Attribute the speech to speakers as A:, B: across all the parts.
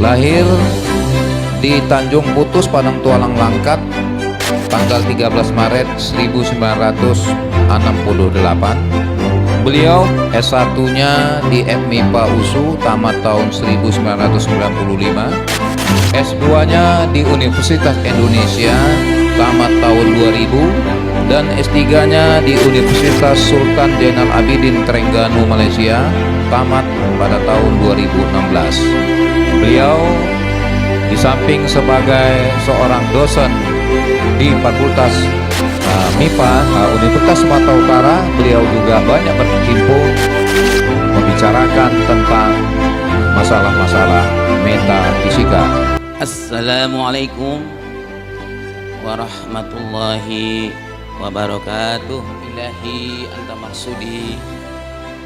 A: Lahir di Tanjung Putus, Padang Tualang Langkat, tanggal 13 Maret 1968. Beliau S1-nya di FMIPA USU tamat tahun 1995, S2-nya di Universitas Indonesia tamat tahun 2000, dan S3-nya di Universitas Sultan Zainal Abidin Terengganu, Malaysia, tamat pada tahun 2016. Beliau di samping sebagai seorang dosen di Fakultas MIPA Universitas Sumatera Utara, beliau juga banyak berkecimpung membicarakan tentang masalah-masalah metafisika.
B: Assalamualaikum warahmatullahi wabarakatuh. Ilahi anta maksudi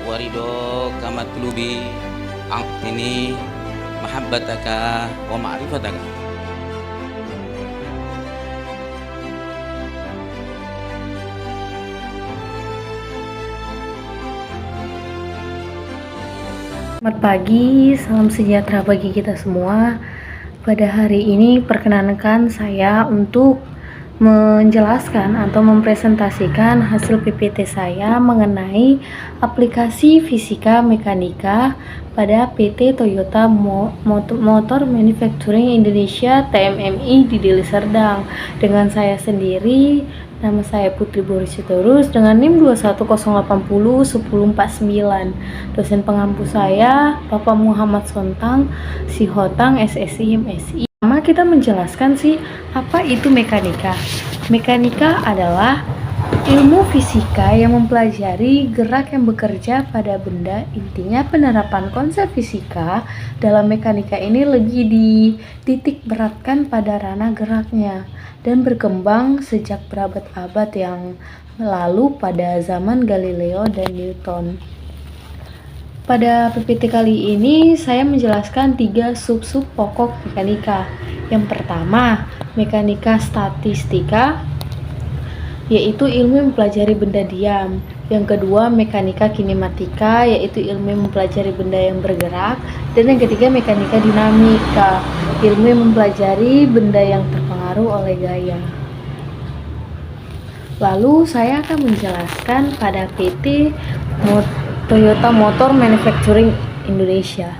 B: warido kamatlubi aqtini mahabbataka wa ma'rifataka.
C: Selamat pagi, salam sejahtera bagi kita semua. Pada hari ini perkenankan saya untuk menjelaskan atau mempresentasikan hasil PPT saya mengenai aplikasi fisika mekanika pada PT Toyota Motor Manufacturing Indonesia TMMI di Deli Serdang, dengan saya sendiri. Nama saya Putri Boris Sitorus dengan NIM 210801049. Dosen pengampu saya Bapak Muhammad Sontang, Sihotang, SSI, MSI. Pertama kita menjelaskan apa itu mekanika. Mekanika adalah ilmu fisika yang mempelajari gerak yang bekerja pada benda. Intinya penerapan konsep fisika dalam mekanika ini lebih dititik beratkan pada ranah geraknya dan berkembang sejak berabad-abad yang lalu pada zaman Galileo dan Newton. Pada PPT kali ini saya menjelaskan 3 sub-sub pokok mekanika. Yang pertama, mekanika statistika, yaitu ilmu yang mempelajari benda diam. Yang kedua, mekanika kinematika, yaitu ilmu yang mempelajari benda yang bergerak. Dan yang ketiga, mekanika dinamika, ilmu yang mempelajari benda yang terpengaruh oleh gaya. Lalu saya akan menjelaskan pada PT Toyota Motor Manufacturing Indonesia.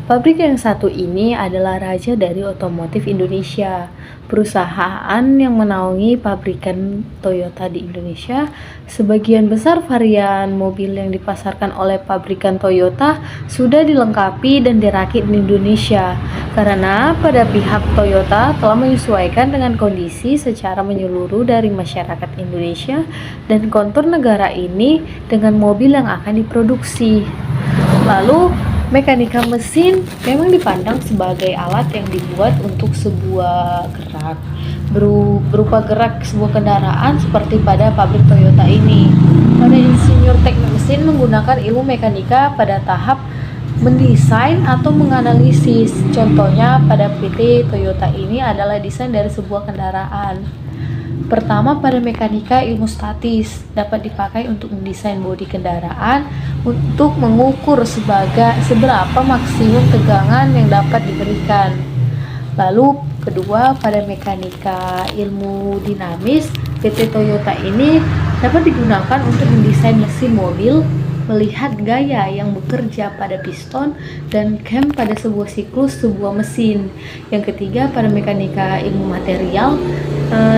C: Pabrik yang satu ini adalah raja dari otomotif Indonesia. Perusahaan yang menaungi pabrikan Toyota di Indonesia. Sebagian besar varian mobil yang dipasarkan oleh pabrikan Toyota sudah dilengkapi dan dirakit di Indonesia, karena pada pihak Toyota telah menyesuaikan dengan kondisi secara menyeluruh dari masyarakat Indonesia dan kontur negara ini dengan mobil yang akan diproduksi. Lalu mekanika mesin memang dipandang sebagai alat yang dibuat untuk sebuah gerak, berupa gerak sebuah kendaraan seperti pada pabrik Toyota ini. Pada insinyur teknik mesin menggunakan ilmu mekanika pada tahap mendesain atau menganalisis. Contohnya pada PT Toyota ini adalah desain dari sebuah kendaraan. Pertama, pada mekanika ilmu statis dapat dipakai untuk mendesain bodi kendaraan untuk mengukur seberapa maksimum tegangan yang dapat diberikan. Lalu kedua, pada mekanika ilmu dinamis, PT Toyota ini dapat digunakan untuk mendesain mesin mobil, melihat gaya yang bekerja pada piston dan cam pada sebuah siklus sebuah mesin. Yang ketiga, pada mekanika ilmu material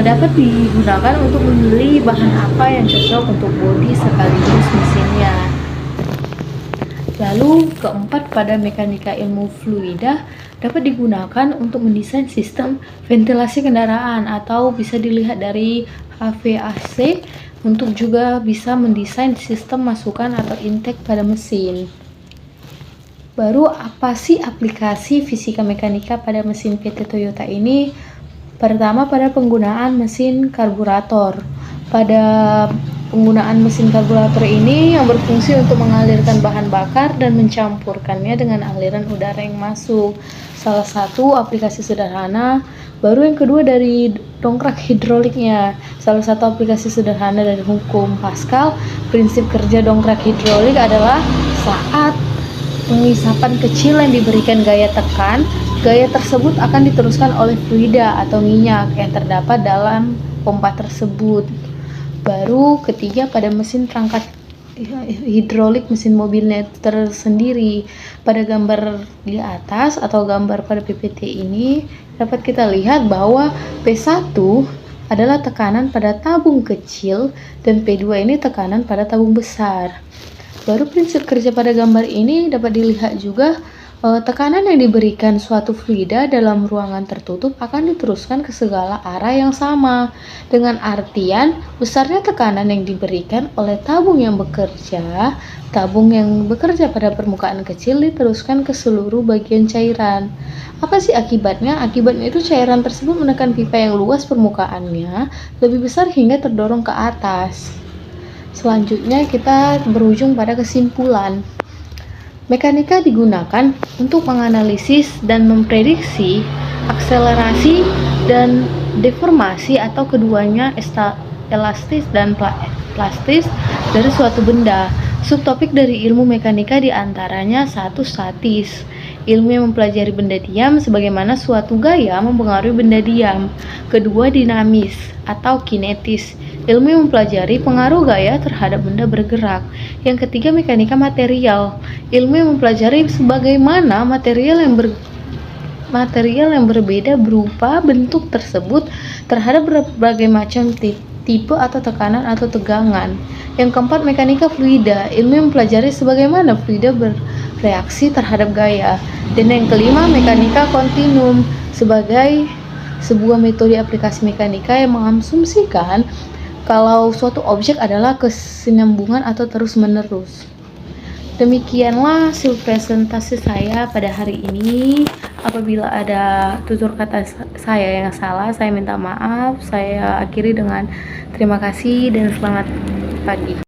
C: dapat digunakan untuk memilih bahan apa yang cocok untuk bodi sekaligus mesinnya. Lalu keempat, pada mekanika ilmu fluida dapat digunakan untuk mendesain sistem ventilasi kendaraan, atau bisa dilihat dari HVAC, untuk juga bisa mendesain sistem masukan atau intake pada mesin. Baru apa sih aplikasi fisika mekanika pada mesin PT Toyota ini? Pertama, pada penggunaan mesin karburator. Pada penggunaan mesin karburator ini yang berfungsi untuk mengalirkan bahan bakar dan mencampurkannya dengan aliran udara yang masuk. Salah satu aplikasi sederhana. Baru yang kedua, dari dongkrak hidroliknya. Salah satu aplikasi sederhana dari hukum Pascal. Prinsip kerja dongkrak hidrolik adalah saat pengisapan kecil yang diberikan gaya tekan Gaya tersebut akan diteruskan oleh fluida atau minyak yang terdapat dalam pompa tersebut. Baru ketiga, pada mesin perangkat hidrolik mesin mobilnya tersendiri. Pada gambar di atas atau gambar pada PPT ini dapat kita lihat bahwa P1 adalah tekanan pada tabung kecil dan P2 ini tekanan pada tabung besar. Baru prinsip kerja pada gambar ini dapat dilihat juga, tekanan yang diberikan suatu fluida dalam ruangan tertutup akan diteruskan ke segala arah yang sama, dengan artian besarnya tekanan yang diberikan oleh tabung yang bekerja pada permukaan kecil diteruskan ke seluruh bagian cairan. Apa sih akibatnya? Akibatnya itu cairan tersebut menekan pipa yang luas permukaannya lebih besar hingga terdorong ke atas. Selanjutnya kita berujung pada kesimpulan. Mekanika digunakan untuk menganalisis dan memprediksi akselerasi dan deformasi atau keduanya elastis dan plastis dari suatu benda. Subtopik dari ilmu mekanika diantaranya: 1. Statis, ilmu yang mempelajari benda diam sebagaimana suatu gaya mempengaruhi benda diam. 2. Dinamis atau kinetis, ilmu yang mempelajari pengaruh gaya terhadap benda bergerak. Yang ketiga, mekanika material, ilmu yang mempelajari sebagaimana material yang berbeda berupa bentuk tersebut terhadap berbagai macam tipe atau tekanan atau tegangan. Yang keempat, mekanika fluida, ilmu yang mempelajari sebagaimana fluida bereaksi terhadap gaya. Dan yang kelima, mekanika kontinum, sebagai sebuah metode aplikasi mekanika yang mengasumsikan kalau suatu objek adalah kesinambungan atau terus-menerus. Demikianlah hasil presentasi saya pada hari ini. Apabila ada tutur kata saya yang salah, saya minta maaf. Saya akhiri dengan terima kasih dan selamat pagi.